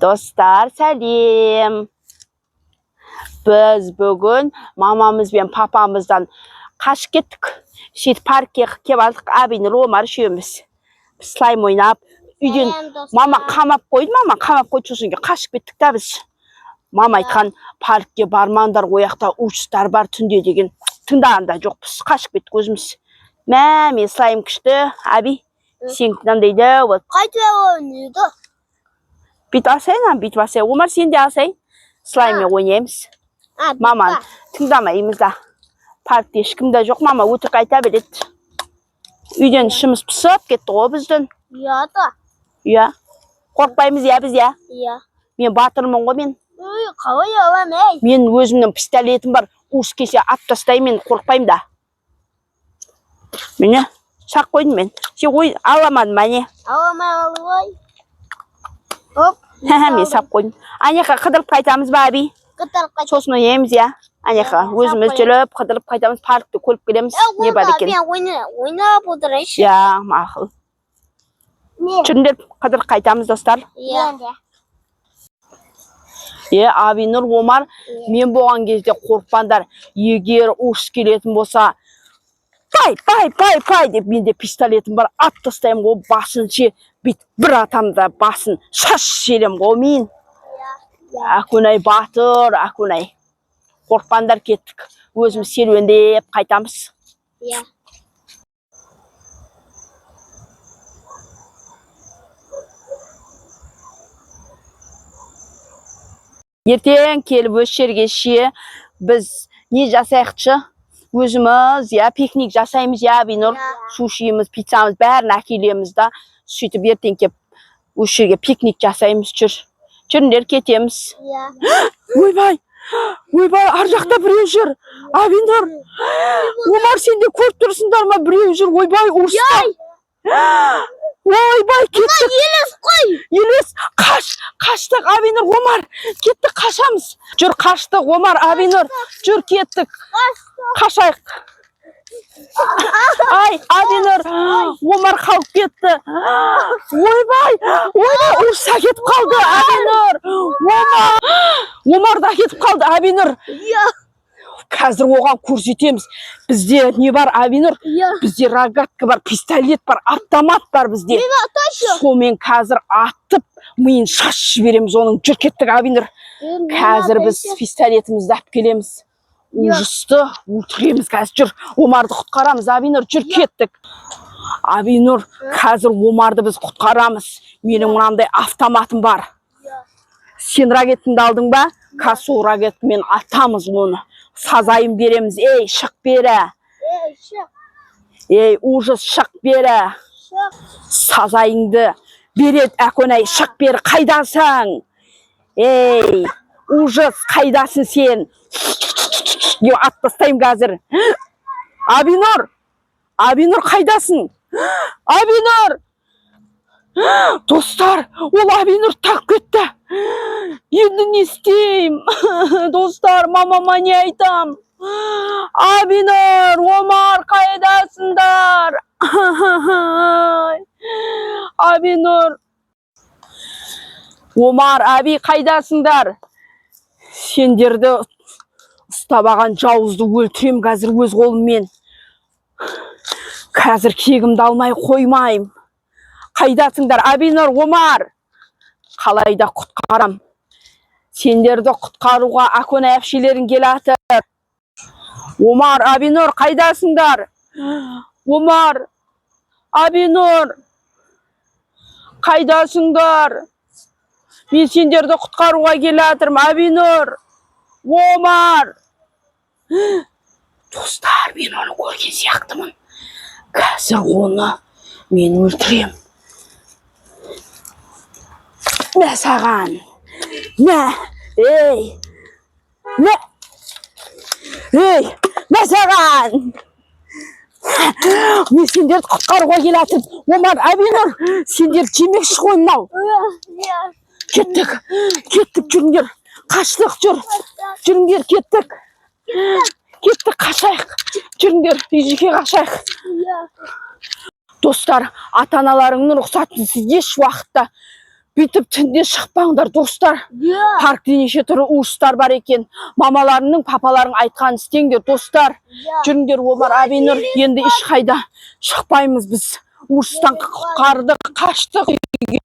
Dostlar сәлем. Biz бүгін мамамыз бен папамыздан қашып кеттік. Сөйтіп паркке келіп алдық. Әбинұр, Омар үшеуміз. Слайм ойнап, үйден мама қамап қойды, сосын қашып кеттік та біз. Мама айтқан, паркке бармаңдар, ояқта ұшыстар бар түнде деген. Тыңдағанда жоқпыз, қашып кеттік өзіміз. Мен слайм күшті, Әби, сен қандай вот. Қайтып ойнайды? Бүйтіп алсайын, бүйтіп алсайын. Омар, сен де алсайын. Слайммен ойнаймыз. Маман тыңдамаймыз да. Паркте ешкімде жоқ, мама өтірік айта береді. Үйден ішіміз пысып кетті ғой біздің. Иә да. Иә. Қорқпаймыз біз Иә. Мен батырмын ғой мен. Қалай аламын? Мен өзімнің пистолетім бар. Ұрыс келсе ат тастаймын, мен қорқпаймын да. Міне, сақ қойдым мен. Сен аламадың ба не? Аламай. Оп. Мен сақ қойдым. Анеқа қыдырып қайтамыз ба, Әби? Сосын ойнаймыз, Анеқа, өзіміз жүріп, қыдырып қайтамыз, паркты көріп келеміз. Не бар екен? Мен ойнап отырайыншы. Мақұл. Жүріңдер, қыдырып қайтамыз, достар. Әбинұр, Омар, мен болған кезде қорықпаңдар. Егер ұрыс келетін болса, пай деп менде пистолетім бар, ат тастаймын ғой, басын ше, бір атамда басын шаш жерем ғой мен. Әкөнай батыр, әкөнай. Қорқпаңдар, кеттік. Өзіміз серуендеп қайтамыз. Ертең келіп өз жерге ше, біз не жасайықшы? Өзіміз, пикник жасаймыз, Әбинұр, сушиіміз, пиццамыз, бәрін әкелеміз да. Сөйтіп ертең кеп өз жерге пикник жасаймыз, жүріңдер, кетеміз. Ойбай, ар жақта біреу жүр. Әбинұр, Омар, сен де көріп тұрсыңдар ма, біреу жүр. Ойбай, ұрыста. Ойбай, кеттік. Елес қой. Елес, қаштық, Әбинұр, Омар, кеттік, қашамыз. Жүр, қаштық, Омар, Әбинұр, жүр, кеттік. Қашайық. Ай, Әбинұр, Омар қалып кетті. Ойбай, ұрса кетіп қалды, Әбинұр. Омар да кетіп қалды, Әбинұр. Қазір оған көрсетеміз. Бізде не бар, Әбинұр? Бізде рогатка бар, пистолет бар, автомат бар бізде. Сомен қазір атып, миын шаш жібереміз оның. Жүр, кеттік, Әбинұр. Қазір біз пистолетімізді алып келеміз. Ужысты өлтіреміз қазір. Жүр, Омарды құтқарамыз, Әбинұр, жүр, кеттік. Әбинұр, қазір Омарды біз құтқарамыз. Менің мынандай автоматым бар. Сен ракетіңді алдың ба? Касу ракетімен атамыз оны. Сазайын береміз. Ей, шық бері. Ей, ужас, шық бері. Сазайыңды берет, әкөнай, шық бері. Қайдасың? Ей, ужас, қайдасың сен? Ат тастайым қазір. Әбинұр, қайдасың? Әбинұр! Достар, ол Әбинұр тақ кетті. Енді не істейм? Достар, мамама не айтам? Әбинұр, Омар, қайдасыңдар? Әбинұр, Омар, Әби, қайдасыңдар? Сендерді ұстабаған жауызды өлтірем қазір өз қолыммен. Қазір кегімді алмай қоймайым. Қайдасыңдар, Әбинұр, Омар? Қалайда құтқарам. Сендерді құтқаруға әкөнай әпшелерін келатыр. Омар, Әбинұр, қайдасыңдар? Омар, Әбинұр, қайдасыңдар? Мен сендерді құтқаруға келатырмын, Әбинұр, Омар. Достар, мен оны көрген сияқтымын. Қазір оны мен өлтірем. Мә саған. Ей, мә саған. Мен сендерді құтқаруға келатым. Омар, Әбинұр, сендер жемекші ғой мынау. Кеттік, жүріңдер. Қаштық, жүріңдер, кеттік. Қашайық. Жүріңдер, үйге қашайық. Достар, ата-аналарыңның рұқсатынсыз еш уақытта бүйтіп түнде шықпаңдар достар. Иә. Паркте неше түрлі ұрыстар бар екен. Мамаларының, папаларың айтқанын істеңдер достар. Жүріңдер, Омар, Абинұр, енді ешқайда шықпаймыз біз. Ұрыстан құтқардық, қаштық үйге.